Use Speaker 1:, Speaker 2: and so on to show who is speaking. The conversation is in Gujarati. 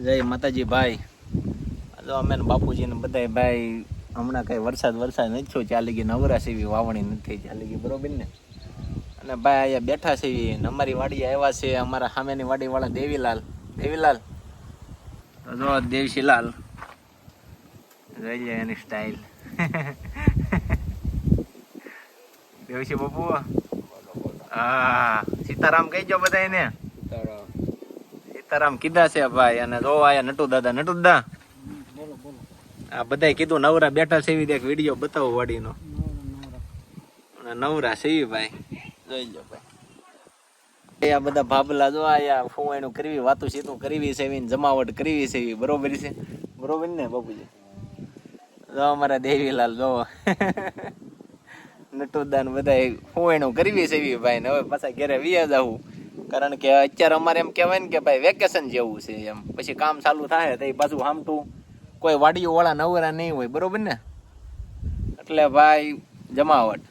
Speaker 1: જય માતાજી ભાઈ. જો અમે બાપુજી ને બધા ભાઈ હમણાં કઈ વરસાદ નથી થયો, ચાલી ગઈ નવરા સેવી વાવણી નથી ચાલી ગઈ, બરોબર ને. અને ભાઈ અહીંયા બેઠા છે અમારી વાડી આવ્યા છે, અમારા સામેની વાડી વાળા દેવીલાલ તો જો દેવશીલાલ જોઈ લે એની સ્ટાઈલ. દેવશી બાપુ હા સીતારામ કહીજો બધા એને. સીતારામ કીધા છે ભાઈ. અને જો આયા નટુ દાદા આ બધા કીધું નવરા બેઠા છે એવી એક વિડીયો બતાવો વાડીનો. નવરા છે ભાઈ જોઈ લો ભાઈ. આ બધા ભાભલા જો આયા ફુવાણું કરવી, વાતું સીતું કરવી છે, જમાવટ કરવી છે, બરોબર છે, બરોબર ને બાપુજી. જો અમારા દેવીલાલ જો નટુદાન બધા ફુવાણું કરવી છે ભાઈ ને હવે પાછા ઘરે વ્યા જવું, કારણ કે અત્યારે અમારે એમ કહેવાય ને કે ભાઈ વેકેશન જેવું છે એમ. પછી કામ ચાલુ થાય તો પાછું હામટું કોઈ વાડીઓ વાળા નવરા નહીં હોય, બરોબર ને. એટલે ભાઈ જમાવટ